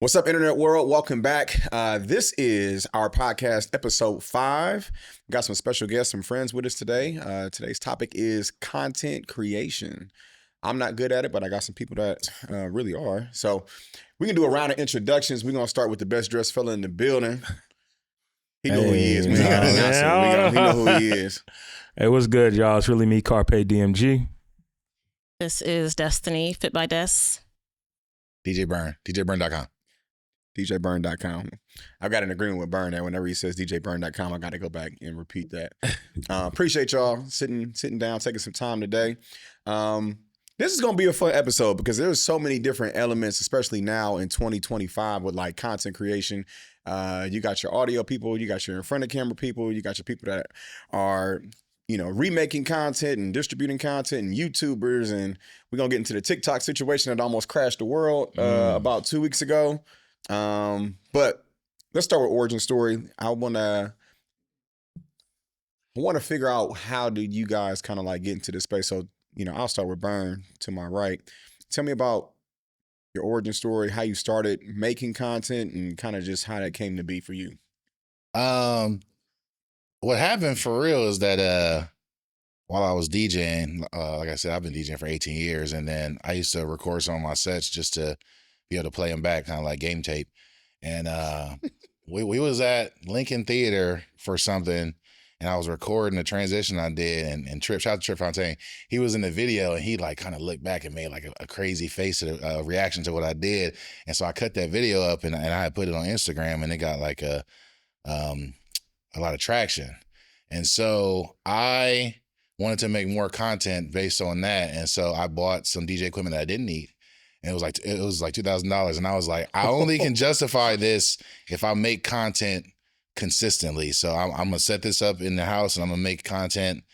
What's up, Internet world? Welcome back. This is our podcast, episode 5. We got some special guests, some friends with us today. Today's topic is content creation. I'm not good at it, but I got some people that really are. So we can do a round of introductions. We're going to start with the best dressed fella in the building. He know who he is. We ain't got to announce him. He know who he is. Hey, what's good, y'all? It's really me, Carpe DMG. This is Destiny, Fit by Des. DJ Burn, DJBurn.com. DJBurn.com. I've got an agreement with Burn that whenever he says DJBurn.com, I got to go back and repeat that. Appreciate y'all sitting down, taking some time today. This is going to be a fun episode because there's so many different elements, especially now in 2025 with like content creation. You got your audio people, you got your in front of camera people, you got your people that are, remaking content and distributing content and YouTubers. And we're going to get into the TikTok situation that almost crashed the world about 2 weeks ago. But let's start with origin story. I want to figure out how did you guys kind of like get into this space. So, I'll start with Burn to my right. Tell me about your origin story, how you started making content and kind of just how that came to be for you. What happened for real is that while I was DJing, like I said, I've been DJing for 18 years, and then I used to record some of my sets just to be able to play them back, kind of like game tape. And we was at Lincoln Theater for something, and I was recording the transition I did, and Trip, shout out to Trip Fontaine, he was in the video, and he like kind of looked back and made like a crazy face reaction to what I did. And so I cut that video up, and I had put it on Instagram, and it got like a lot of traction. And so I wanted to make more content based on that. And so I bought some DJ equipment that I didn't need. And it was like $2,000. And I was like, I only can justify this if I make content consistently. So I'm going to set this up in the house, and I'm going to make content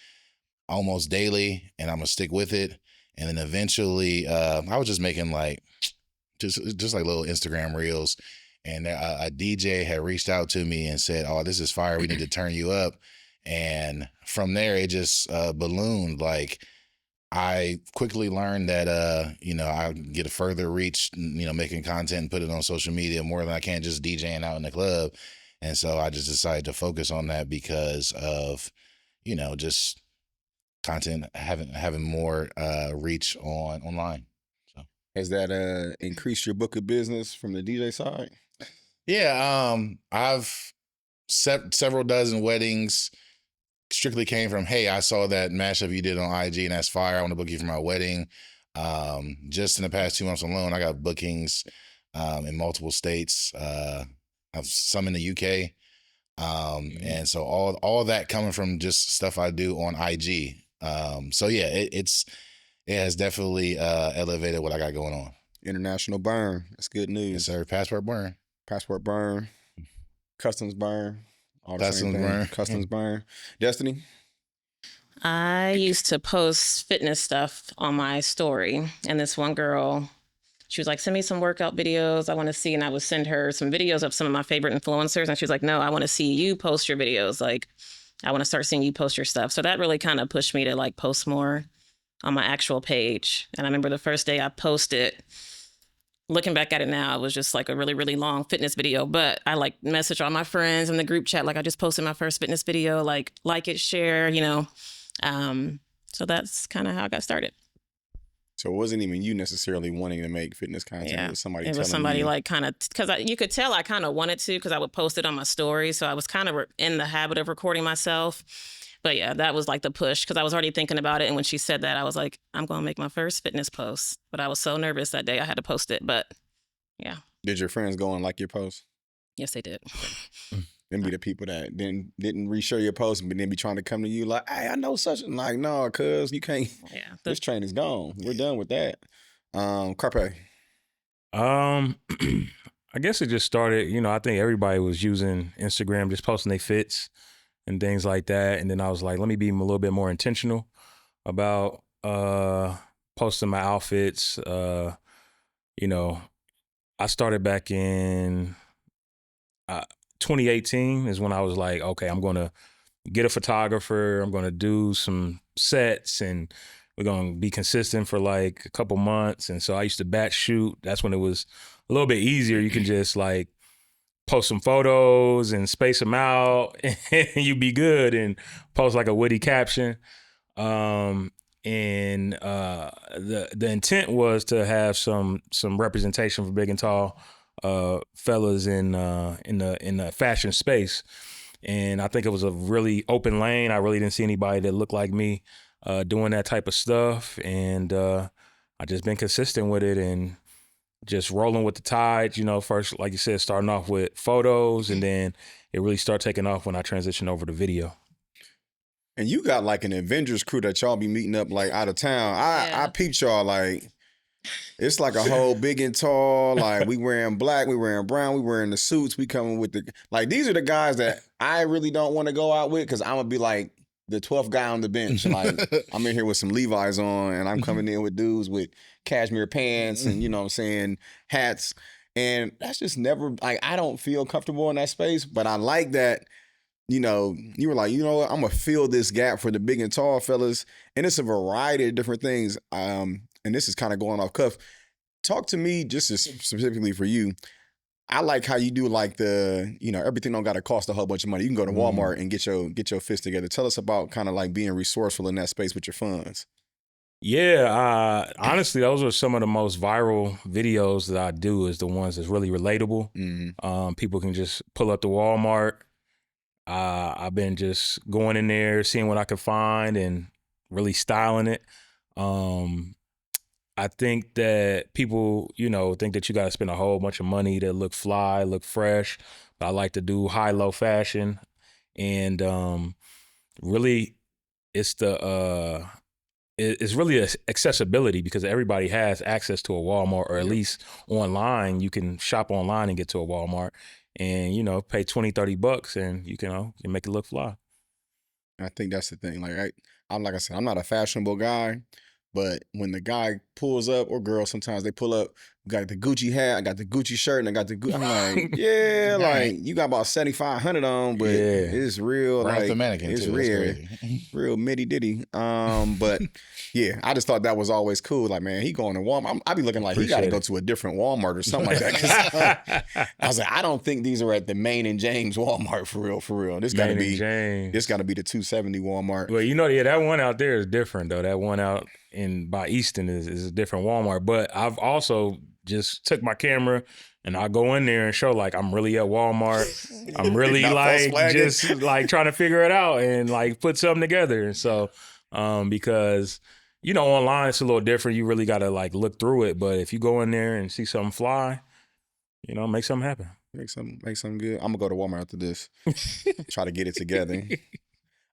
almost daily, and I'm going to stick with it. And then eventually I was just making like, just like little Instagram reels. And a DJ had reached out to me and said, "Oh, this is fire. We need to turn you up." And from there, it just ballooned. Like, I quickly learned that, I get a further reach, making content and put it on social media more than I can just DJing out in the club. And so I just decided to focus on that because of, just content having more reach online. So Has that increased your book of business from the DJ side? Yeah, I've several dozen weddings strictly came from, hey, I saw that mashup you did on IG and that's fire. I want to book you for my wedding. Just in the past 2 months alone, I got bookings in multiple states. I've some in the UK. And so all that coming from just stuff I do on IG. So yeah, it has definitely elevated what I got going on. International Burn. That's good news. Yes, sir. Passport Burn. Passport Burn. Customs Burn. All the Customs same thing. Burn. Customs Burn. Destiny? I used to post fitness stuff on my story, and this one girl, she was like, "Send me some workout videos. I want to see." And I would send her some videos of some of my favorite influencers, and she was like, "No, I want to see you post your videos. Like, I want to start seeing you post your stuff." So that really kind of pushed me to like post more on my actual page. And I remember the first day I posted, looking back at it now, it was just like a really, really long fitness video. But I like message all my friends in the group chat, like, I just posted my first fitness video, like it, share, So that's kind of how I got started. So it wasn't even you necessarily wanting to make fitness content. Yeah. It was somebody It was telling somebody you. like kind of, because you could tell I kind of wanted to, because I would post it on my story. So I was kind of in the habit of recording myself. But yeah, that was like the push, because I was already thinking about it. And when she said that, I was like, I'm going to make my first fitness post. But I was so nervous that day I had to post it. But yeah. Did your friends go and like your post? Yes, they did. Them be the people that didn't reshare your post, but then be trying to come to you like, "Hey, I know such," and like, "No, cuz you can't. Yeah. This train is gone. We're done with that." Carpe. I guess it just started, I think everybody was using Instagram, just posting their fits and things like that. And then I was like, let me be a little bit more intentional about posting my outfits. I started back in 2018 is when I was like, okay, I'm going to get a photographer. I'm going to do some sets and we're gonna be consistent for like a couple months. And so I used to batch shoot. That's when it was a little bit easier. You can just like post some photos and space them out, and you be good, and post like a witty caption. The intent was to have some representation for Big and Tall fellas in the fashion space. And I think it was a really open lane. I really didn't see anybody that looked like me doing that type of stuff. And I just been consistent with it and just rolling with the tide. You know, first, like you said, starting off with photos, and then it really started taking off when I transitioned over to video. And you got like an Avengers crew that y'all be meeting up like out of town. I peeped y'all like, it's like a whole Big and Tall. Like we wearing black, we wearing brown, we wearing the suits. We coming with the, like, these are the guys that I really don't want to go out with because I'm gonna be like the 12th guy on the bench. Like I'm in here with some Levi's on, and I'm coming in with dudes with cashmere pants and, you know what I'm saying, hats. And that's just never, like, I don't feel comfortable in that space. But I like that, you know, you were like, you know what, I'm gonna fill this gap for the Big and Tall fellas. And it's a variety of different things. And this is kind of going off cuff. Talk to me just as specifically for you. I like how you do like the, you know, everything don't got to cost a whole bunch of money. You can go to Walmart and get your fist together. Tell us about kind of like being resourceful in that space with your funds. Yeah, honestly, those are some of the most viral videos that I do, is the ones that's really relatable. Mm-hmm. People can just pull up to Walmart. I've been just going in there, seeing what I could find and really styling it. I think that people, you know, think that you got to spend a whole bunch of money to look fly, look fresh. But I like to do high-low fashion. And really, it's really accessibility, because everybody has access to a Walmart, or at least online. You can shop online and get to a Walmart and, you know, pay $20-$30 and you can make it look fly. I think that's the thing. Like like I said, I'm not a fashionable guy, but when the guy pulls up, or girl, sometimes they pull up, got the Gucci hat, I got the Gucci shirt, and I got the Gucci. I'm like, yeah, like you got about 7,500 on, but it's real. Right, like the mannequin it's too. real mitty ditty. But yeah, I just thought that was always cool. Like, man, he going to Walmart. I be looking like he got to go to a different Walmart or something like that. 'Cause I was like, I don't think these are at the Main and James Walmart for real. This got to be James. the 270 Walmart. Well, you know, yeah, that one out there is different though. That one out by Easton is a different Walmart. But I've also just took my camera and I go in there and show like I'm really at Walmart. I'm really like just like trying to figure it out and like put something together. And so because, you know, online it's a little different. You really got to like look through it. But if you go in there and see something fly, you know, make something happen. Make something good. I'm gonna go to Walmart after this. Try to get it together.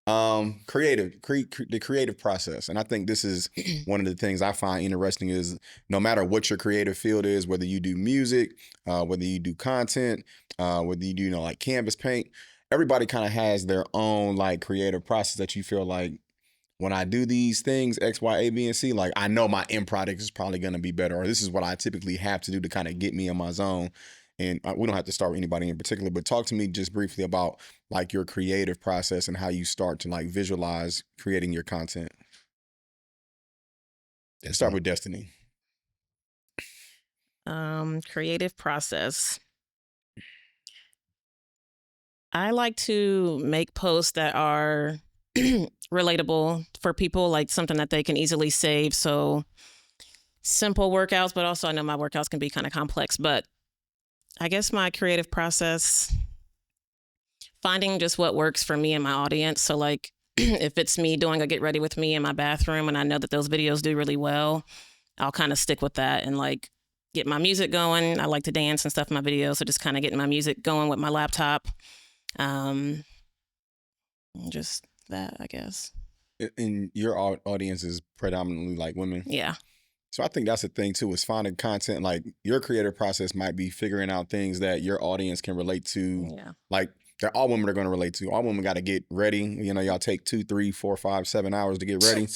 The creative process. And I think this is one of the things I find interesting is no matter what your creative field is, whether you do music, whether you do content, whether you do, you know, like canvas paint, everybody kind of has their own like creative process that you feel like, when I do these things, X, Y, A, B, and C, like I know my end product is probably going to be better, or this is what I typically have to do to kind of get me in my zone. And we don't have to start with anybody in particular, but talk to me just briefly about like your creative process and how you start to like visualize creating your content. Let's start with Destiny. Creative process. I like to make posts that are relatable for people, like something that they can easily save. So simple workouts, but also I know my workouts can be kind of complex, but I guess my creative process, finding just what works for me and my audience. So like if it's me doing a get ready with me in my bathroom and I know that those videos do really well, I'll kind of stick with that and like get my music going. I like to dance and stuff in my videos. So just kind of getting my music going with my laptop. Just that, I guess. And your audience is predominantly like women. Yeah. So I think that's the thing too, is finding content. Like your creative process might be figuring out things that your audience can relate to. Yeah. Like that all women are going to relate to. All women got to get ready. You know, y'all take 2, 3, 4, 5, 7 hours to get ready.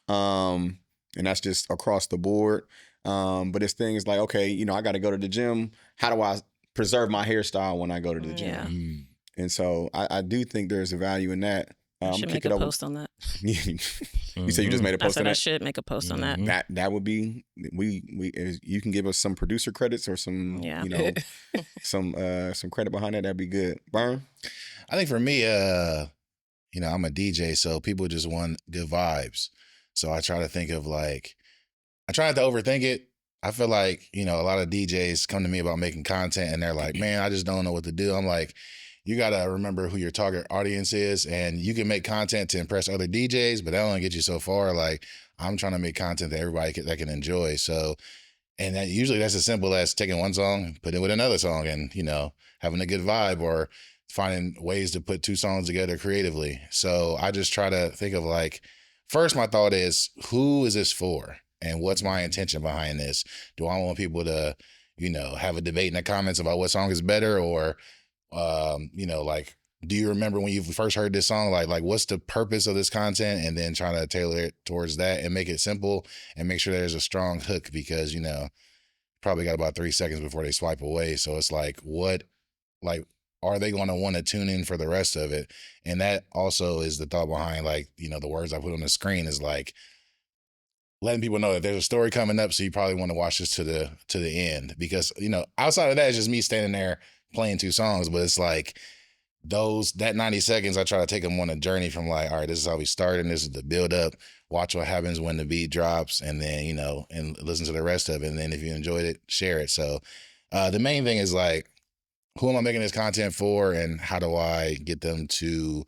And that's just across the board. But it's things like, okay, you know, I got to go to the gym. How do I preserve my hairstyle when I go to the gym? Yeah. And so I do think there's a value in that. I should make a post on that. you said you just Mhm. made a I post said on I that. should make a post on that. Mhm. That would be you can give us some producer credits or some Yeah. some credit behind that. That'd be good. Burn. I think for me, I'm a DJ, so people just want good vibes. So I try to think of like, I try not to overthink it. I feel like, a lot of DJs come to me about making content and they're like, man, I just don't know what to do. I'm like, you got to remember who your target audience is, and you can make content to impress other DJs, but that only get you so far. Like, I'm trying to make content that everybody that can enjoy. So, and usually that's as simple as taking one song and putting it with another song and, having a good vibe, or finding ways to put two songs together creatively. So I just try to think of like, first, my thought is, who is this for? And what's my intention behind this? Do I want people to, have a debate in the comments about what song is better? Or, like, do you remember when you first heard this song? Like what's the purpose of this content? And then trying to tailor it towards that and make it simple and make sure there's a strong hook, because, probably got about 3 seconds before they swipe away. So it's like, are they going to want to tune in for the rest of it? And that also is the thought behind, like, the words I put on the screen is like letting people know that there's a story coming up. So you probably want to watch this to the end, because, outside of that, it's just me standing there playing two songs. But it's like that 90 seconds, I try to take them on a journey from like, all right, this is how we started, and this is the build up. Watch what happens when the beat drops, and then, and listen to the rest of it. And then if you enjoyed it, share it. So the main thing is like, who am I making this content for, and how do I get them to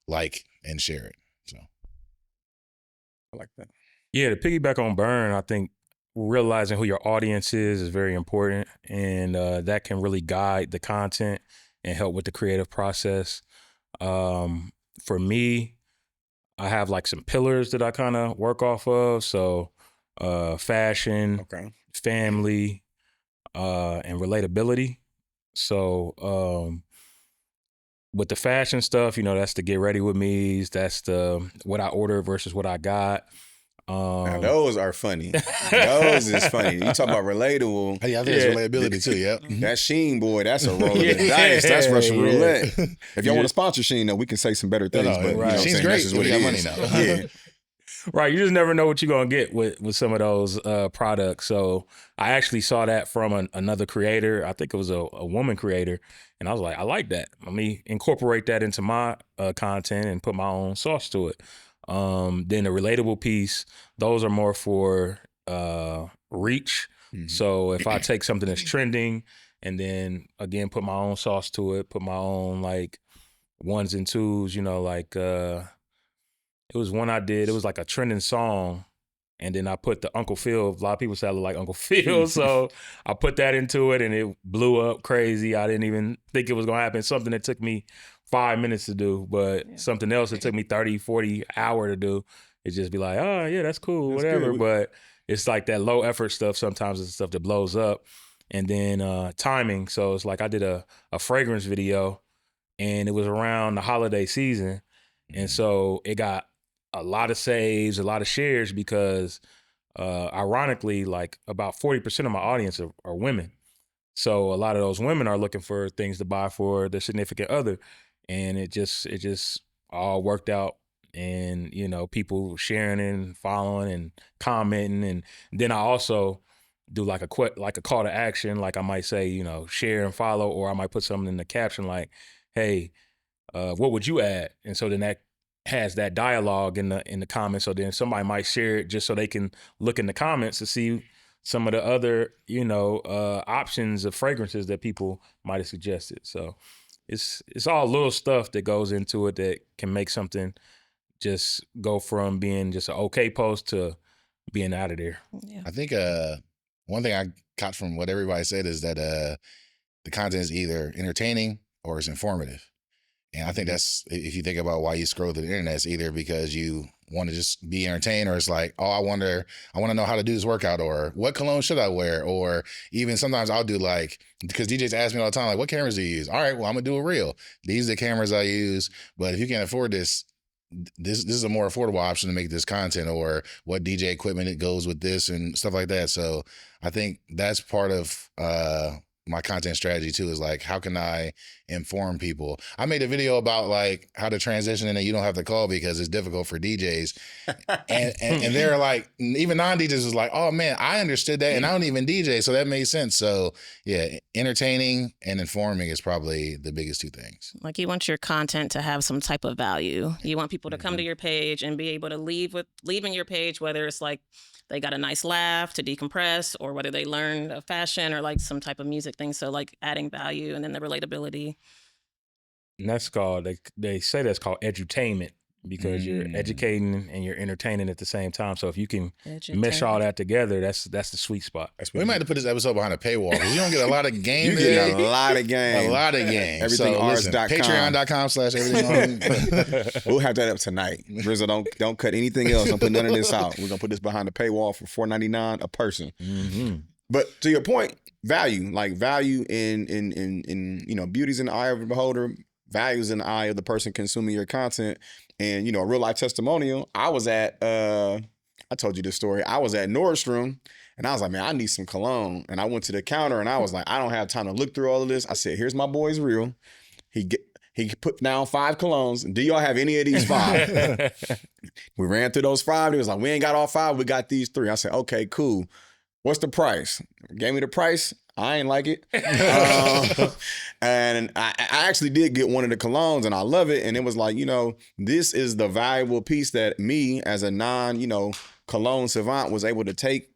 like and share it? So I like that. Yeah, to piggyback on Burn, I think realizing who your audience is very important, and that can really guide the content and help with the creative process. For me, I have like some pillars that I kind of work off of. So fashion, Okay. family, and relatability. So with the fashion stuff, that's the get ready with me's. That's the what I order versus what I got. Now those are funny. Those is funny. You talk about relatable. hey, I think it's relatability too. Yep. That Sheen boy, that's a roll of the Yeah. dice. That's Russian Yeah. roulette. If y'all want to sponsor Sheen, though, we can say some better things. no, but you know right. what I'm Sheen's saying? great. That's just what We it got money is. now. Yeah. Right, you just never know what you're gonna get with some of those products. So I actually saw that from another creator. I think it was a woman creator, and I was like, I like that. Let me incorporate that into my content and put my own sauce to it. Then the relatable piece, those are more for reach. Mhm. So if I take something that's trending and then again put my own sauce to it, put my own like ones and twos, like it was one I did. It was like a trending song. And then I put the Uncle Phil. A lot of people say I look like Uncle Phil. So I put that into it and it blew up crazy. I didn't even think it was going to happen. Something that took me 5 minutes to do, but something else that took me 30, 40 hour to do. It just be like, oh, yeah, that's cool, That's whatever. good. But it's like that low effort stuff. Sometimes it's stuff that blows up. And then timing. So it's like I did a fragrance video and it was around the holiday season. And so it got a lot of saves, a lot of shares because ironically, like about 40% of my audience are women. So a lot of those women are looking for things to buy for their significant other. And it just all worked out. And, people sharing and following and commenting. And then I also do like a call to action. Like I might say, share and follow, or I might put something in the caption like, hey, what would you add? And so then that has that dialogue in the comments. So then somebody might share it just so they can look in the comments to see some of the other, options of fragrances that people might have suggested. So it's all little stuff that goes into it that can make something just go from being just an okay post to being out of there. Yeah. I think one thing I caught from what everybody said is that the content is either entertaining or it's informative. And I think that's, if you think about why you scroll through the internet, it's either because you want to just be entertained, or it's like, oh, I want to know how to do this workout, or what cologne should I wear? Or even sometimes I'll do like, because DJs ask me all the time, like, what cameras do you use? All right, well, I'm going to do a reel. These are the cameras I use. But if you can't afford this is a more affordable option to make this content, or what DJ equipment it goes with this and stuff like that. So I think that's part of my content strategy too is like, how can I inform people? I made a video about like how to transition and then you don't have to call because it's difficult for DJs. And they're like, even non-DJs was like, oh man, I understood that and I don't even DJ. So that made sense. So yeah, entertaining and informing is probably the biggest two things. Like you want your content to have some type of value. You want people to come to your page and be able to leave in your page, whether it's like they got a nice laugh to decompress or whether they learn a fashion or like some type of music thing. So like adding value and then the relatability. And that's called, they say that's called edutainment because you're educating and you're entertaining at the same time. So if you can mesh all that together, that's the sweet spot. We might have to put this episode behind a paywall because you don't get a lot of game. You get a lot of game. A lot of game. Everything ours.com. Patreon.com/everything. We'll have that up tonight. Rizzo, don't cut anything else. Don't put none of this out. We're gonna put this behind the paywall for $4.99 a person. Mm-hmm. But to your point, value, like value in beauty's in the eye of the beholder, values in the eye of the person consuming your content. And, a real life testimonial, I was at, I told you this story. I was at Nordstrom and I was like, man, I need some cologne. And I went to the counter and I was like, I don't have time to look through all of this. I said, here's my boy's reel. He put down 5 colognes. Do y'all have any of these 5? We ran through those 5. He was like, we ain't got all 5. We got these 3. I said, okay, cool. What's the price? Gave me the price. I ain't like it. And I actually did get one of the colognes and I love it. And it was like, this is the valuable piece that me as a cologne savant was able to take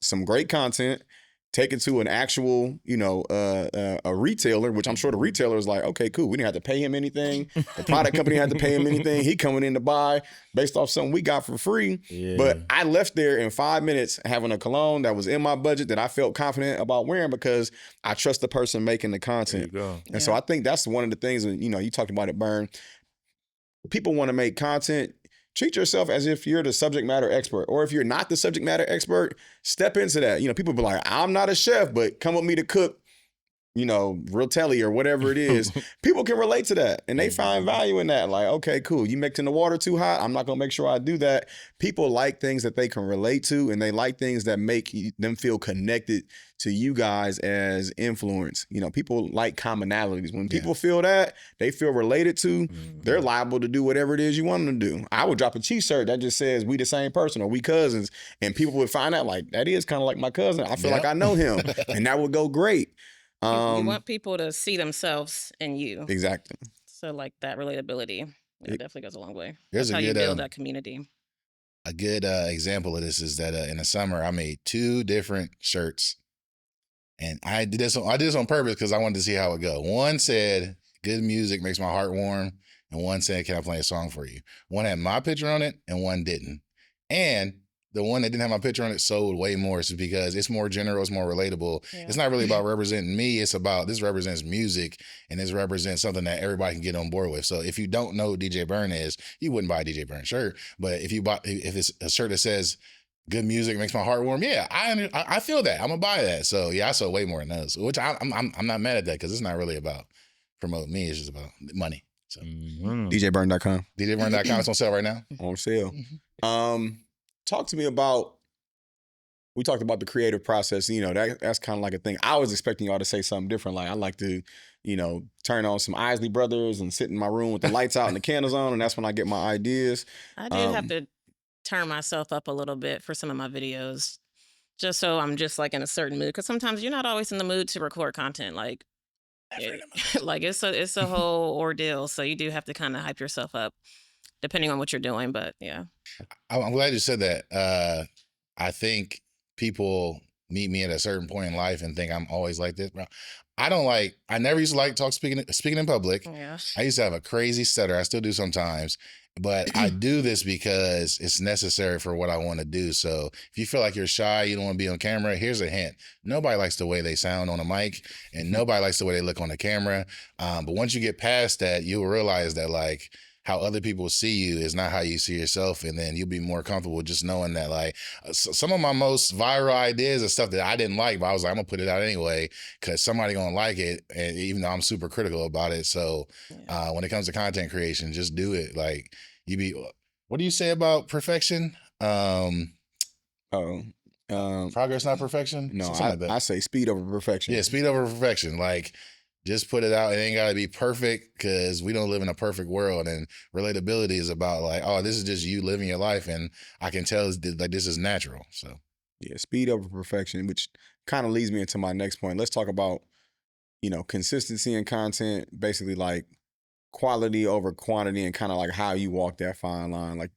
some great content, take it to an actual, a retailer, which I'm sure the retailer is like, okay, cool. We didn't have to pay him anything. The product company had to pay him anything. He coming in to buy based off something we got for free. Yeah. But I left there in 5 minutes having a cologne that was in my budget that I felt confident about wearing because I trust the person making the content. And so I think that's one of the things, you talked about it, Burn. People want to make content. Treat yourself as if you're the subject matter expert. Or if you're not the subject matter expert, step into that. People be like, I'm not a chef, but come with me to cook, Rotelli or whatever it is. People can relate to that and they find value in that. Like, okay, cool. You mixing the water too hot? I'm not going to make sure I do that. People like things that they can relate to and they like things that make them feel connected to you guys as influence. People like commonalities. When people feel that, they feel related to, they're liable to do whatever it is you want them to do. I would drop a t-shirt that just says we the same person or we cousins and people would find out like, that is kind of like my cousin. I feel like I know him and that would go great. You want people to see themselves in you. Exactly. So like that relatability, it definitely goes a long way. There's That's how you build that community. A good example of this is that in the summer I made 2 different shirts, and I did this on purpose because I wanted to see how it go. One said, "Good music makes my heart warm," and one said, "Can I play a song for you?" One had my picture on it, and one didn't. And the one that didn't have my picture on it sold way more because it's more general, it's more relatable. Yeah. It's not really about representing me. It's about this represents music and this represents something that everybody can get on board with. So if you don't know who DJ Burn is, you wouldn't buy a DJ Burn shirt. But if it's a shirt that says "Good music makes my heart warm," yeah, I feel that. I'm gonna buy that. So yeah, I sold way more than those, which I'm not mad at that because it's not really about promoting me. It's just about money. So DJBurn.com. DJBurn.com. It's on sale right now. On sale. Talk to me about, we talked about the creative process, that's kind of like a thing. I was expecting y'all to say something different. Like I like to, turn on some Isley Brothers and sit in my room with the lights out and the candles on. And that's when I get my ideas. I do have to turn myself up a little bit for some of my videos, just so I'm just like in a certain mood. Cause sometimes you're not always in the mood to record content. Like, it's a whole ordeal. So you do have to kind of hype yourself up depending on what you're doing. But yeah. I'm glad you said that. I think people meet me at a certain point in life and think I'm always like this. I never used to like speaking in public. Yeah. I used to have a crazy stutter. I still do sometimes, but I do this because it's necessary for what I want to do. So if you feel like you're shy, you don't want to be on camera, here's a hint. Nobody likes the way they sound on a mic and nobody likes the way they look on the camera. But once you get past that, you'll realize that like, how other people see you is not how you see yourself. And then you'll be more comfortable just knowing that like some of my most viral ideas are stuff that I didn't like, but I was like, I'm gonna put it out anyway because somebody gonna like it. And even though I'm super critical about it. So when it comes to content creation, just do it. Like what do you say about perfection? Progress, not perfection. No, Something like that. I say speed over perfection. Yeah, speed over perfection. Like, just put it out. It ain't got to be perfect because we don't live in a perfect world. And relatability is about like, oh, this is just you living your life, and I can tell like this is natural. So Yeah, speed over perfection, which kind of leads me into my next point. Let's talk about, consistency in content, basically like quality over quantity, and kind of like how you walk that fine line. Like,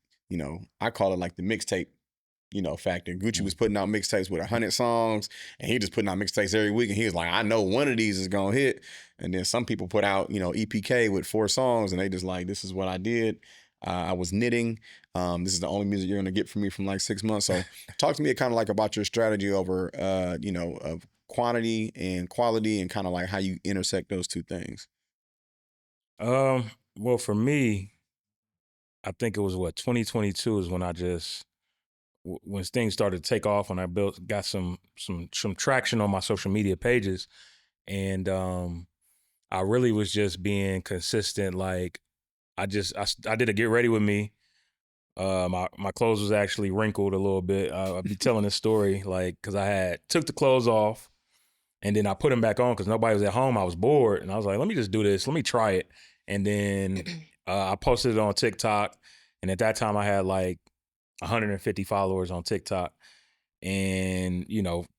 I call it like the mixtape, factor. Gucci was putting out mixtapes with 100 songs, and he just putting out mixtapes every week. And he was like, I know one of these is going to hit. And then some people put out, EPK with 4 songs, and they just like, this is what I did. I was knitting. This is the only music you're going to get from me from like 6 months. So talk to me kind of like about your strategy over, of quantity and quality, and kind of like how you intersect those two things. Well, for me, I think it was 2022 is when I just when things started to take off, when I got some traction on my social media pages, and I really was just being consistent. Like I did a get ready with me. My clothes was actually wrinkled a little bit. I'll be telling this story like because I took the clothes off, and then I put them back on because nobody was at home. I was bored, and I was like, let me just do this. Let me try it. And then I posted it on TikTok, and at that time I had like 150 followers on TikTok, and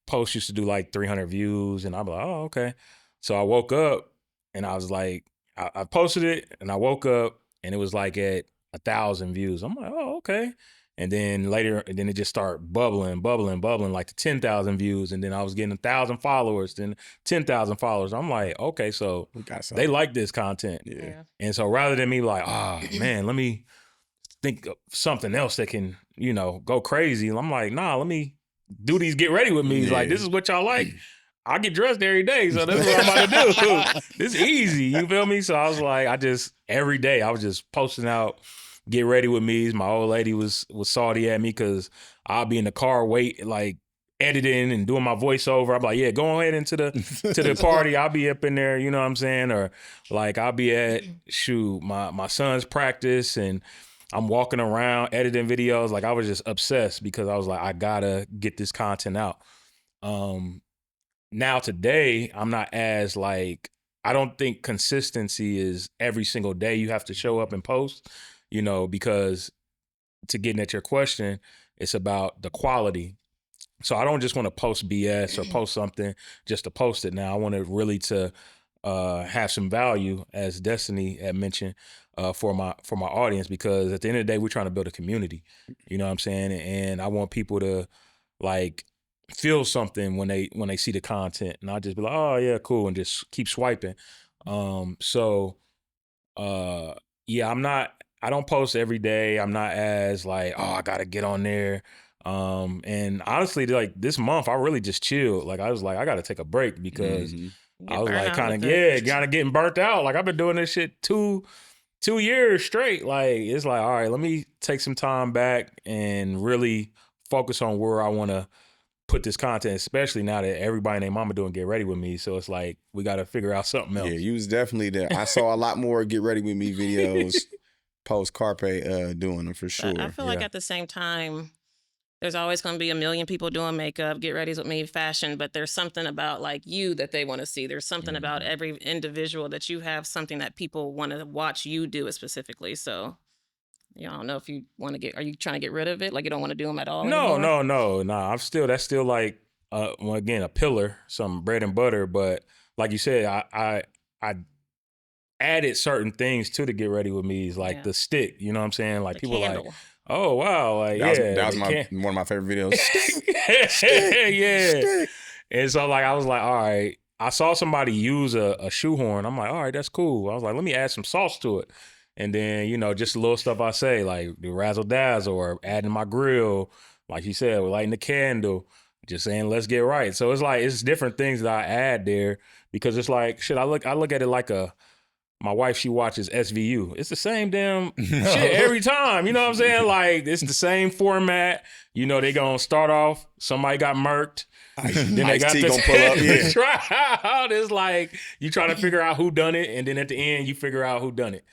posts used to do like 300 views, and I'm like, oh, okay. So I woke up, and I was like, I posted it, and I woke up, and it was like at 1,000 views. I'm like, oh, okay. And then later, and then it just started bubbling like to 10,000 views, and then I was getting 1,000 followers, then 10,000 followers. I'm like, okay, so they like this content. Yeah. And so rather than me like, man, let me think of something else that can, go crazy. I'm like, nah, let me do these get ready with me. Yeah. Like, this is what y'all like. I get dressed every day, so that's what I'm about to do. This is easy, you feel me? So I was like, every day I was just posting out get ready with me. My old lady was salty at me because I'll be in the car like editing and doing my voiceover. I'm like, yeah, go ahead into the party. I'll be up in there, you know what I'm saying? Or like I'll be at my son's practice, and I'm walking around editing videos. Like I was just obsessed because I was like, I gotta get this content out. Now today, I'm not as like, I don't think consistency is every single day you have to show up and post, because to getting at your question, it's about the quality. So I don't just want to post BS or post something just to post it. Now I want it really to have some value, as Destiny had mentioned, for my audience, because at the end of the day, we're trying to build a community. You know what I'm saying? And I want people to like feel something when they see the content, and I'll just be like, oh yeah, cool, and just keep swiping. Yeah, I don't post every day. I'm not as like, oh, I gotta get on there. And honestly, like this month, I really just chilled. Like I was like, I gotta take a break because I was like kind of getting burnt out. Like I've been doing this shit 2 years straight. Like it's like, all right, let me take some time back and really focus on where I want to put this content, especially now that everybody and their mama doing get ready with me. So it's like we got to figure out something else. Yeah, you was definitely there. I saw a lot more get ready with me videos post Carpe doing them for sure. But I feel like at the same time, there's always going to be a million people doing makeup, get ready with me, fashion, but there's something about like you that they want to see. There's something about every individual that you have something that people want to watch you do it specifically. So I don't know if you want to are you trying to get rid of it? Like you don't want to do them at all anymore? No. That's still like, well, again, a pillar, some bread and butter. But like you said, I added certain things to the get ready with me, like the stick, you know what I'm saying? Like the people candle. Like, oh, wow. Like, that was one of my favorite videos. Yeah. And so like, I was like, all right, I saw somebody use a shoehorn. I'm like, all right, that's cool. I was like, let me add some sauce to it. And then, just the little stuff I say, like the razzle dazzle or adding my grill, like you said, with lighting the candle, just saying, let's get right. So it's like, it's different things that I add there because it's like, shit, I look at it like my wife, she watches SVU. It's the same damn shit every time. You know what I'm saying? Like, it's the same format. They gonna start off, somebody got murked. Then they got gonna pull up. Yeah. Trial. It's like, you trying to figure out who done it. And then at the end, you figure out who done it.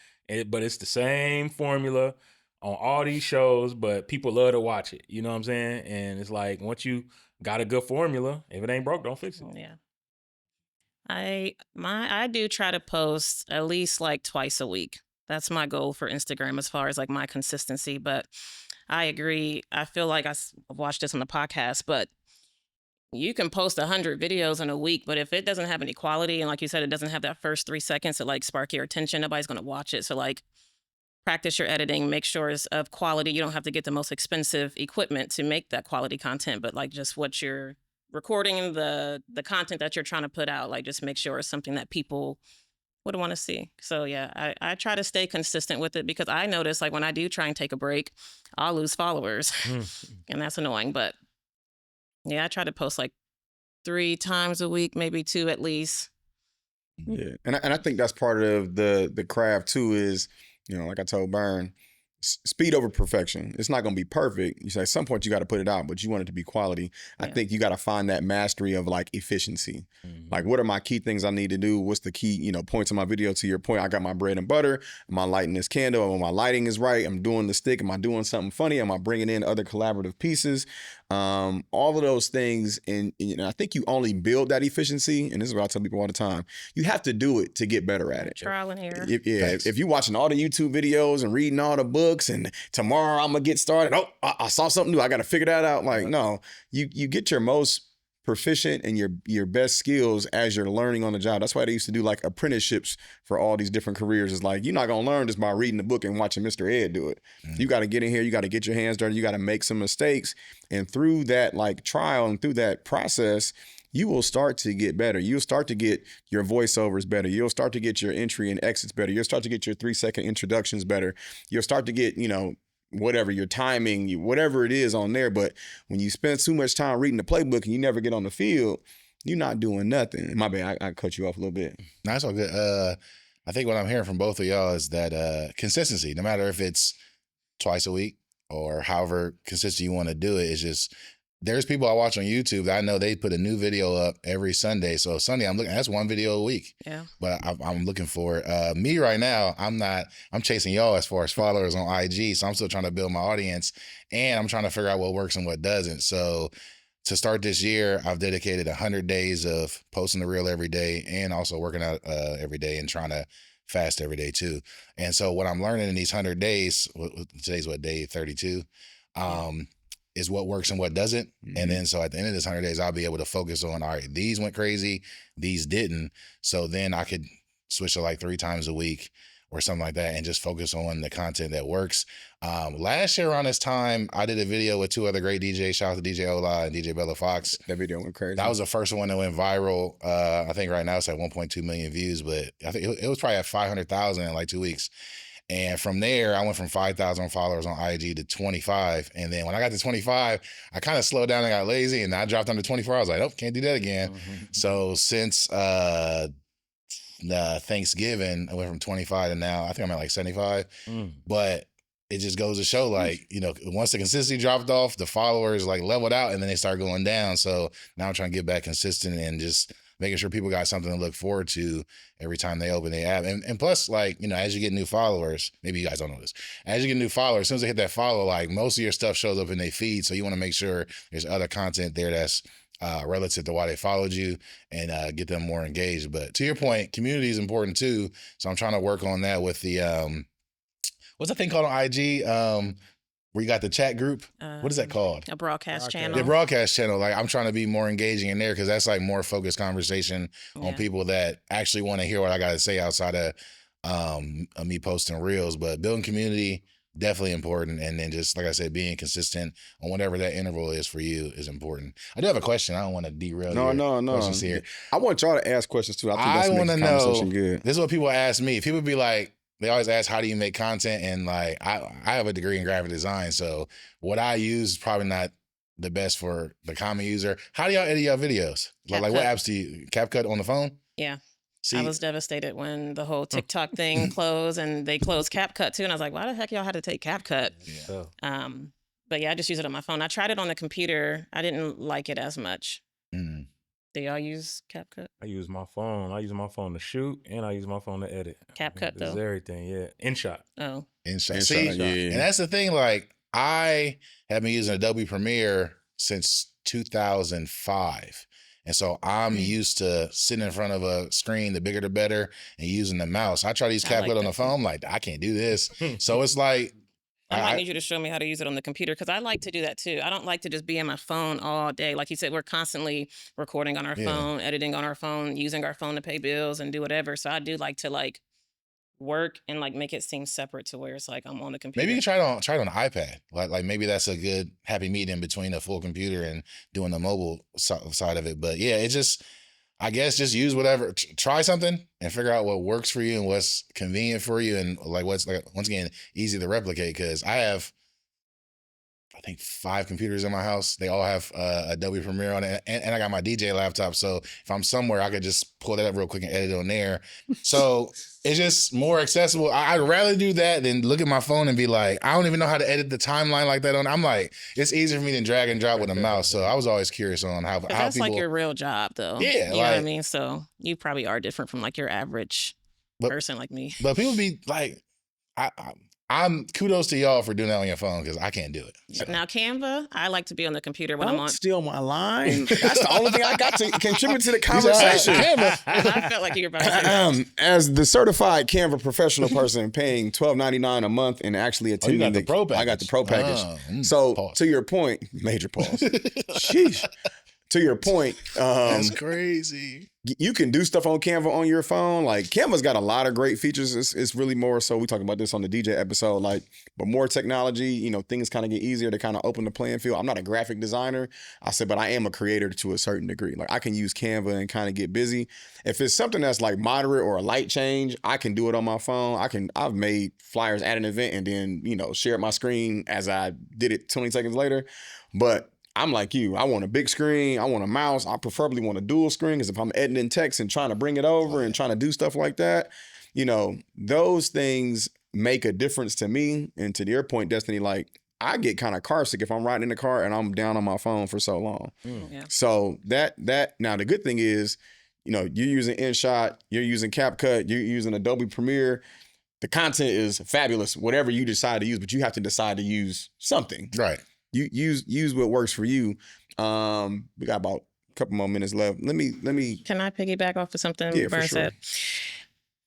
But it's the same formula on all these shows, but people love to watch it. You know what I'm saying? And it's like, once you got a good formula. If it ain't broke, don't fix it. Yeah. I do try to post at least like twice a week. That's my goal for Instagram as far as like my consistency. But I agree. I feel like I've watched this on the podcast, but you can post 100 videos in a week, but if it doesn't have any quality, and like you said, it doesn't have that first 3 seconds to like spark your attention, nobody's going to watch it. So like practice your editing, make sure it's of quality. You don't have to get the most expensive equipment to make that quality content, but like just what you're recording, the content that you're trying to put out, like just make sure it's something that people would want to see. So yeah, I try to stay consistent with it because I notice like when I do try and take a break, I'll lose followers and that's annoying. But yeah, I try to post like 3 times a week, maybe 2 at least. Yeah, and I think that's part of the craft too. Is, you know, like I told Burn, speed over perfection. It's not going to be perfect. You say at some point you got to put it out, but you want it to be quality. I think you got to find that mastery of like efficiency. Like, what are my key things I need to do? What's the key, you know, points of my video? To your point, I got my bread and butter. Am I lighting this candle? Am my lighting is right? I'm doing the stick. Am I doing something funny? Am I bringing in other collaborative pieces? All of those things. And I think you only build that efficiency. And this is what I tell people all the time. You have to do it to get better at it. Trial and error. If you're watching all the YouTube videos and reading all the books and tomorrow I'm going to get started. Oh, I saw something new. I got to figure that out. Like, no, you get your most proficient and your best skills as you're learning on the job. That's why they used to do like apprenticeships for all these different careers. It's like, you're not going to learn just by reading the book and watching Mr. Ed do it. You got to get in here. You got to get your hands dirty. You got to make some mistakes. And through that like trial and through that process, you will start to get better. You'll start to get your voiceovers better. You'll start to get your entry and exits better. You'll start to get your 3-second introductions better. You'll start to get, you know, whatever your timing, whatever it is on there. But when you spend too much time reading the playbook and you never get on the field, you're not doing nothing. My bad, I cut you off a little bit. No, that's all good. I think what I'm hearing from both of y'all is that consistency, no matter if it's twice a week or however consistent you want to do it, it's just, there's people I watch on YouTube that I know they put a new video up every Sunday. So Sunday, I'm looking, that's 1 video a week. Yeah. But I'm looking for it. Me right now, I'm chasing y'all as far as followers on IG. So I'm still trying to build my audience and I'm trying to figure out what works and what doesn't. So to start this year, I've dedicated 100 days of posting the reel every day and also working out every day and trying to fast every day too. And so what I'm learning in these 100 days, today's what, day 32? Is what works and what doesn't. And then so at the end of this 100 days, I'll be able to focus on, all right, these went crazy, these didn't. So then I could switch to like 3 times a week or something like that and just focus on the content that works. Last year around this time, I did a video with 2 other great DJs. Shout out to DJ Ola and DJ Bella Fox. That video went crazy. That was the first one that went viral. I think right now it's at 1.2 million views, but I think it was probably at 500,000 in like 2 weeks. And from there, I went from 5,000 followers on IG to 25. And then when I got to 25, I kind of slowed down and got lazy and I dropped under 24. I was like, oh, can't do that again. So since Thanksgiving, I went from 25 to now, I think I'm at like 75. But it just goes to show, like, you know, once the consistency dropped off, the followers like leveled out and then they start going down. So now I'm trying to get back consistent and just making sure people got something to look forward to every time they open the app. And plus, like, you know, as you get new followers, maybe you guys don't know this, as you get new followers, as soon as they hit that follow, like most of your stuff shows up in their feed. So you want to make sure there's other content there that's relative to why they followed you and get them more engaged. But to your point, community is important too. So I'm trying to work on that with the, what's that thing called on IG? Where you got the chat group? What is that called? A broadcast channel. The broadcast channel. Like, I'm trying to be more engaging in there because that's like more focused conversation on people that actually want to hear what I got to say outside of me posting reels. But building community, definitely important. And then just, like I said, being consistent on whatever that interval is for you is important. I do have a question. I don't want to derail your questions here. I want y'all to ask questions too. I think that's want to conversation know, good. This is what people ask me. People be like, they always ask, how do you make content? And like, I have a degree in graphic design. So what I use is probably not the best for the common user. How do y'all edit your videos? Like what apps do you, CapCut on the phone? Yeah. See? I was devastated when the whole TikTok thing closed and they closed CapCut too. And I was like, why the heck y'all had to take CapCut? Yeah. But yeah, I just use it on my phone. I tried it on the computer. I didn't like it as much. Do y'all use CapCut? I use my phone. I use my phone to shoot and I use my phone to edit. CapCut This is though. InShot, yeah. InShot. Oh. InShot. See, And that's the thing, like, I have been using Adobe Premiere since 2005. And so I'm used to sitting in front of a screen, the bigger the better, and using the mouse. I try to use I like CapCut on the that phone. I'm like, I can't do this. So it's like, I might I, need you to show me how to use it on the computer because I like to do that too. I don't like to just be on my phone all day. Like you said, we're constantly recording on our Yeah. phone, editing on our phone, using our phone to pay bills and do whatever. So I do like to like work and like make it seem separate to where it's like I'm on the computer. maybe you can try it on the iPad. Like maybe that's a good happy medium between a full computer and doing the mobile side of it. But yeah, it just, I guess just use whatever, try something and figure out what works for you and what's convenient for you and like what's like once again easy to replicate. Because I have, I think 5 computers in my house. They all have Adobe Premiere on it, and I got my DJ laptop. So if I'm somewhere, I could just pull that up real quick and edit on there. So it's just more accessible. I'd rather do that than look at my phone and be like, I don't even know how to edit the timeline like that. I'm like, it's easier for me than drag and drop with a mouse. So I was always curious on how That's people. like your real job though. Yeah, You know what I like- mean? So you probably are different from like your average But- person like me. But people be like, I'm kudos to y'all for doing that on your phone because I can't do it. So. Now Canva, I like to be on the computer when I'm Don't on. steal my line. That's the only thing I got to contribute to the You said, conversation. Canva. I felt like you were about to say that. As the certified Canva professional person paying $12.99 a month and actually attending got the pro package. I got the pro package. Oh, So pause. to your point, major pause. Sheesh. To your point, That's crazy. you can do stuff on Canva on your phone. Like Canva's got a lot of great features. It's really more so we talked about this on the DJ episode, like, but more technology, you know, things kind of get easier to kind of open the playing field. I'm not a graphic designer. I said, but I am a creator to a certain degree. Like I can use Canva and kind of get busy. If it's something that's like moderate or a light change, I can do it on my phone. I've made flyers at an event and then, you know, share my screen as I did it 20 seconds later. But I'm like you. I want a big screen. I want a mouse. I preferably want a dual screen because if I'm editing text and trying to bring it over and trying to do stuff like that, you know, those things make a difference to me. And to your point, Destiny, like I get kind of car sick if I'm riding in the car and I'm down on my phone for so long. Yeah. So that now the good thing is, you know, you're using InShot, you're using CapCut, you're using Adobe Premiere. The content is fabulous, whatever you decide to use, but you have to decide to use something. Right. You use what works for you. We got about a couple more minutes left. Let me. Can I piggyback off of something Yeah, for Vern sure. said?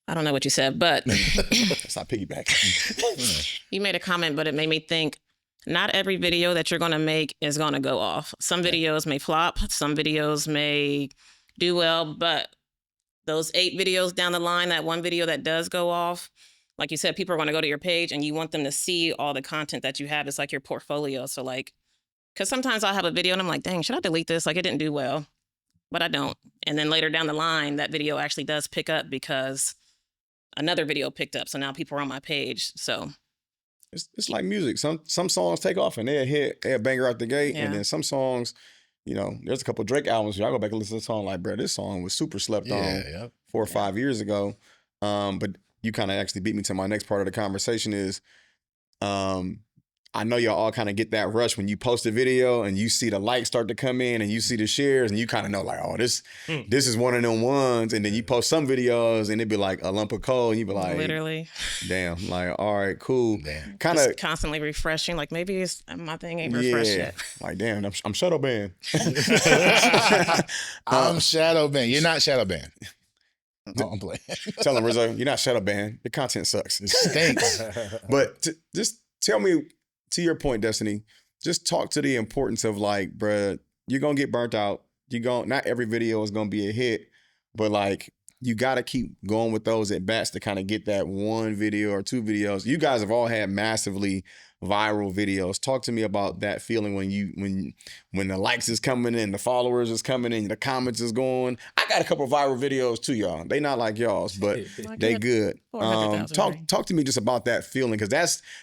I don't know what you said, but Stop piggybacking. you made a comment, but it made me think not every video that you're going to make is going to go off. Some videos may flop, some videos may do well, but those 8 videos down the line, that one video that does go off, like you said, people are going to go to your page and you want them to see all the content that you have. It's like your portfolio. So like, because sometimes I'll have a video and I'm like, dang, should I delete this? Like it didn't do well, but I don't. And then later down the line, that video actually does pick up because another video picked up. So now people are on my page. So It's like music. Some songs take off and they'll banger out the gate, Yeah. and then some songs, you know, there's a couple Drake albums where I go back and listen to the song like, bro, this song was super slept on Yep. 4 or 5 years ago. But you kind of actually beat me to my next part of the conversation is, I know y'all all kind of get that rush when you post a video and you see the likes start to come in and you see the shares and you kind of know like, oh, this is one of them ones. And then you post some videos and it'd be like a lump of coal and you'd be like, literally damn, like, all right, cool. Damn. Kind just of, constantly refreshing. Like maybe it's my thing ain't refreshed yeah, yet. like, damn, I'm shadow banned. I'm shadow banned. You're not shadow banned. No, I'm playing. Tell him, Rizzo, you're not shadow banned. Your content sucks. It stinks. But just tell me, to your point, Destiny, just talk to the importance of like, bruh, you're going to get burnt out. Not every video is going to be a hit, but like, you got to keep going with those at bats to kind of get that one video or 2 videos. You guys have all had massively viral videos. Talk to me about that feeling when the likes is coming in, the followers is coming in, the comments is going. I got a couple of viral videos too, y'all. They not like y'all's, but they good. 400,000, Talk to me just about that feeling, because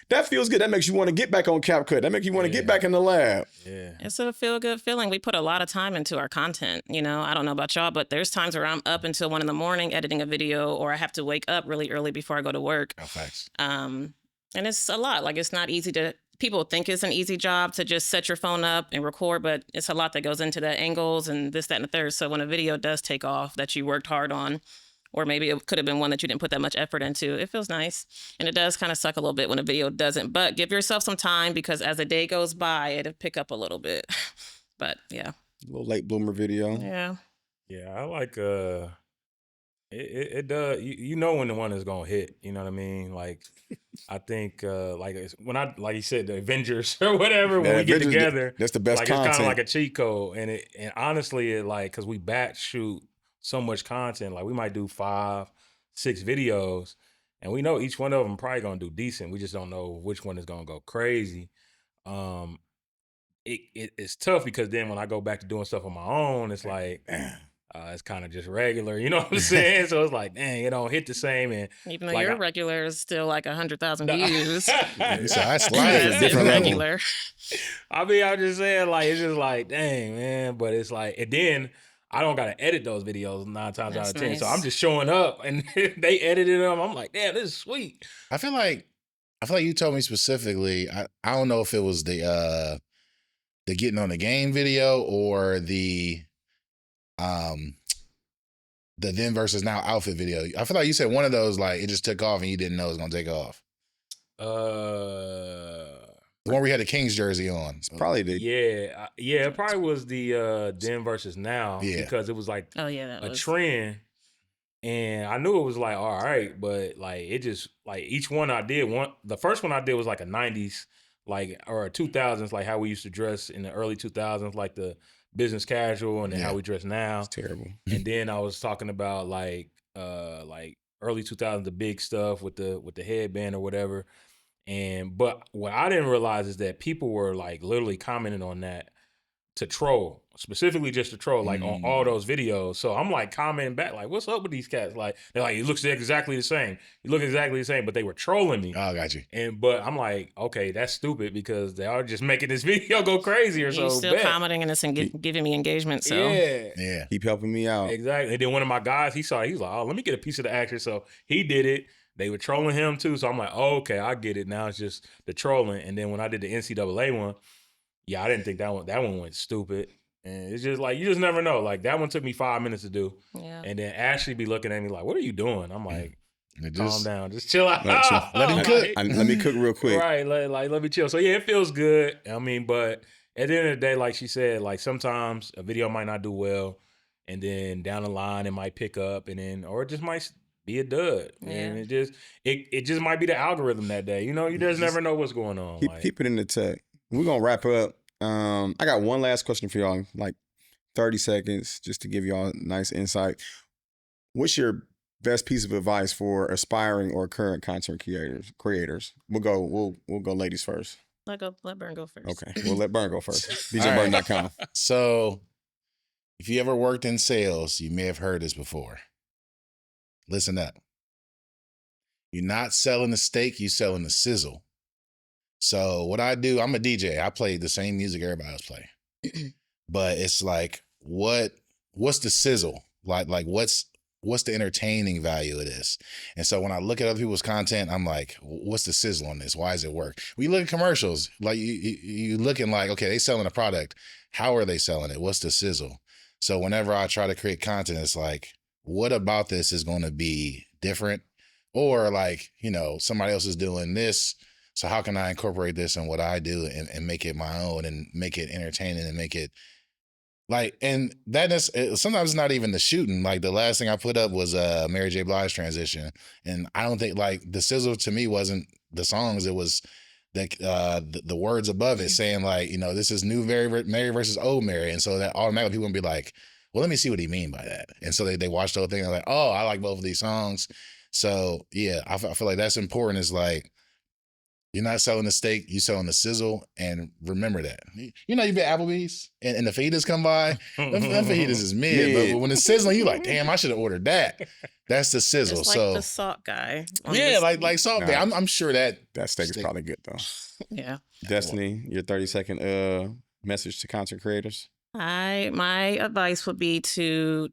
that feels good. That makes you want to get back on CapCut. That makes you want to get back in the lab. Yeah. It's a feel good feeling. We put a lot of time into our content. You know, I don't know about y'all, but there's times where I'm up until 1 a.m. editing a video, or I have to wake up really early before I go to work. Oh, facts. And it's a lot. Like it's not easy people think it's an easy job to just set your phone up and record, but it's a lot that goes into the angles and this, that, and the third. So when a video does take off that you worked hard on, or maybe it could have been one that you didn't put that much effort into, it feels nice. And it does kind of suck a little bit when a video doesn't, but give yourself some time, because as the day goes by, it'll pick up a little bit. But yeah, A little late bloomer video. yeah. Yeah, I like it does you know when the one is gonna hit, you know what I mean? Like I think like when I like you said the Avengers or whatever when Yeah, we get Avengers, together, that's the best like it's kind of content. like a cheat code and honestly it like cuz we batch shoot so much content like we might do 5-6 videos and we know each one of them probably going to do decent. We just don't know which one is going to go crazy. Um it's tough because then when I go back to doing stuff on my own, it's like it's kind of just regular, you know what I'm saying? So it's like, dang, it don't hit the same. And Even though like, your regular is still like 100,000 views. So I slide Right. at a That's different level. irregular. I mean, I'm just saying, like, it's just like, dang, man. But it's like, and then I don't gotta edit those videos 9 times out That's of 10. So nice. I'm just showing up and they edited them. I'm like, damn, this is sweet. I feel like you told me specifically. I don't know if it was the getting on the game video or the then versus now outfit video. I feel like you said one of those like it just took off and you didn't know it was gonna take off. The one where we had the Kings jersey on. It's probably the Yeah, it probably was the then versus now Yeah. because it was like Oh yeah, that a was. trend. And I knew it was like, all right, but like it just like each one I did the first one I did was like a 90s, like or a 2000s, like how we used to dress in the early 2000s, like the business casual and then how we dress now. it's terrible. And then I was talking about like early 2000s, the big stuff with the headband or whatever. But what I didn't realize is that people were like literally commenting on that to troll, specifically just to troll, like on all those videos. So I'm like commenting back, like, what's up with these cats? Like, they're like, it looks exactly the same. You look exactly the same, but they were trolling me. Oh, got you. But I'm like, okay, that's stupid because they are just making this video go crazy or He's so. still commenting and it's giving me engagement. So Yeah. Keep helping me out. Exactly. And then one of my guys, he saw it. He was like, oh, let me get a piece of the action. So he did it. They were trolling him too. So I'm like, oh, okay, I get it. Now it's just the trolling. And then when I did the NCAA one, yeah, I didn't think that one went stupid. And it's just like, you just never know. Like that one took me 5 minutes to do. yeah. And then Ashley be looking at me like, what are you doing? I'm like, calm Just down. Just chill out. let him cook. Let me cook real quick. Right. Let me chill. So yeah, it feels good. I mean, but at the end of the day, like she said, like sometimes a video might not do well. And then down the line, it might pick up and then, or it just might be a dud. Yeah. And it just might be the algorithm that day. You know, you just never know what's going on. Keep it in the tech. We're gonna wrap up. I got one last question for y'all, like 30 seconds, just to give y'all a nice insight. What's your best piece of advice for aspiring or current content creators? We'll go ladies first. Let Burn go first. Okay, we'll let Burn go first. All right. DJBurn.com. So, if you ever worked in sales, you may have heard this before. Listen up. You're not selling the steak, you're selling the sizzle. So what I do, I'm a DJ. I play the same music everybody else play. But it's like, what's the sizzle? Like what's the entertaining value of this? And so when I look at other people's content, I'm like, what's the sizzle on this? Why does it work? When you look at commercials, like you looking like, okay, they selling a product. How are they selling it? What's the sizzle? So whenever I try to create content, it's like, what about this is going to be different? Or like, somebody else is doing this. So how can I incorporate this in what I do and make it my own and make it entertaining and make it like, and that is, sometimes it's not even the shooting. Like the last thing I put up was Mary J. Blige transition. And I don't think like the sizzle to me wasn't the songs. It was the words above it saying like, this is new Mary versus old Mary. And so that automatically people will be like, well, let me see what he mean by that. And so they watch the whole thing and they're like, oh, I like both of these songs. So yeah, I feel like that's important. Is like, you're not selling the steak, you're selling the sizzle. And remember that. You've been Applebee's and the fajitas come by. Them fajitas is mid. But when it's sizzling, you're like, damn, I should have ordered that. That's the sizzle. It's like the salt guy. Yeah, like salt. Nah. I'm sure that steak is probably good though. Yeah. Destiny, your 30-second message to content creators. My advice would be to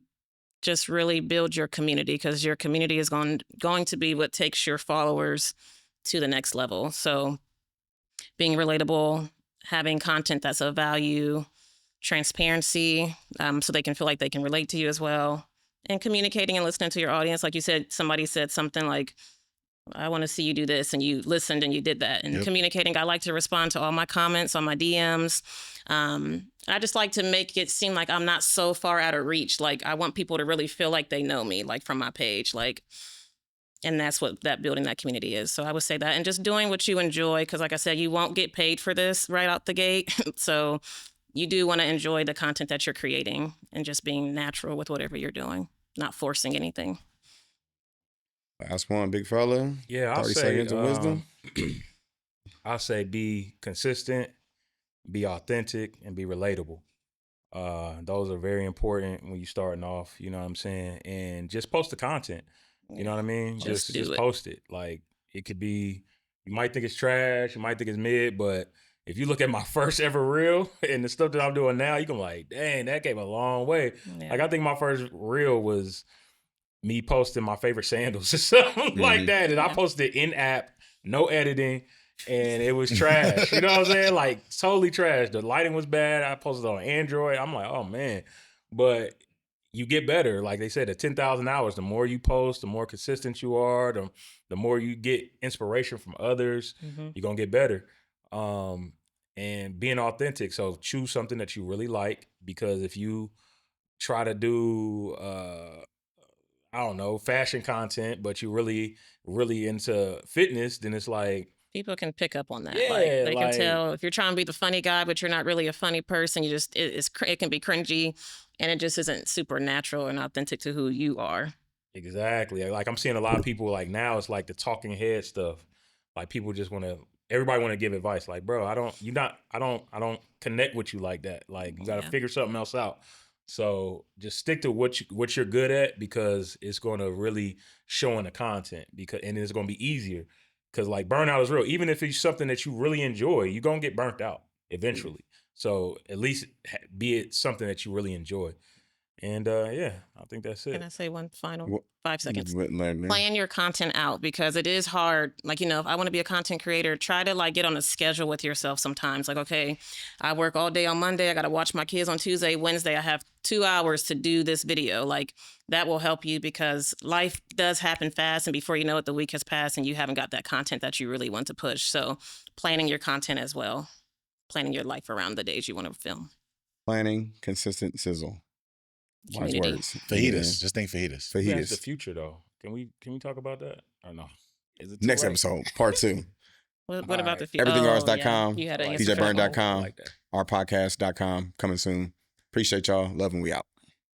just really build your community, because your community is going to be what takes your followers to the next level. So being relatable, having content that's of value, transparency, so they can feel like they can relate to you as well, and communicating and listening to your audience. Like you said, somebody said something like, I want to see you do this, and you listened and you did that. And communicating, I like to respond to all my comments on my DMs. I just like to make it seem like I'm not so far out of reach. Like I want people to really feel like they know me, like from my page, like, and that's what that building that community is. So I would say that, and just doing what you enjoy, because like I said, you won't get paid for this right out the gate. So you do want to enjoy the content that you're creating and just being natural with whatever you're doing, not forcing anything. Last one, big fella. Yeah, I'll 30 say seconds of wisdom. I'll say be consistent, be authentic, and be relatable. Those are very important when you're starting off, you know what I'm saying? And just post the content. You know what I mean? Just do Just it. post it. Like it could be, you might think it's trash, you might think it's mid, but if you look at my first ever reel and the stuff that I'm doing now, you can like, dang, that came a long way. Yeah. Like I think my first reel was me posting my favorite sandals or something like that. And I Yeah. posted in app, no editing, and it was trash. You know what I'm saying? Like totally trash. The lighting was bad. I posted on Android. I'm like, oh man. But you get better. Like they said, at 10,000 hours, the more you post, the more consistent you are, the more you get inspiration from others, Mhm. you're gonna get better. And being authentic. So choose something that you really like, because if you try to do I don't know, fashion content, but you really into fitness, then it's like, People can pick up on that. Yeah, like they like- can tell if you're trying to be the funny guy, but you're not really a funny person. You just it can be cringy, and it just isn't super natural and authentic to who you are. exactly. Like I'm seeing a lot of people like now it's like the talking head stuff. Like people just everybody want to give advice. Like, bro, I don't connect with you like that. Like you got to Yeah. figure something else out. So just stick to what you're good at, because it's going to really show in the content, and it's going to be easier. Because like burnout is real. Even if it's something that you really enjoy, you're going to get burnt out eventually. So at least be it something that you really enjoy. And yeah, I think that's it. Can I say one final Wha- 5 seconds? Plan Plan your content out, because it is hard. Like, if I want to be a content creator, try to like get on a schedule with yourself sometimes. Like, okay, I work all day on Monday. I got to watch my kids on Tuesday, Wednesday. I have 2 hours to do this video. Like that will help you, because life does happen fast. And before you know it, the week has passed and you haven't got that content that you really want to push. So planning your content as well, planning your life around the days you want to film. Planning, consistent sizzle. Wise Community. words. Fajitas. Just think fajitas. That's the Fajitas. future though. Can we talk about that or no? Is it too Next late? episode, part 2. What about the future? Everythingours.com, You had an I like answer for that. DJBurn.com, I like that. ourpodcast.com, coming soon. Appreciate y'all. Love and we out.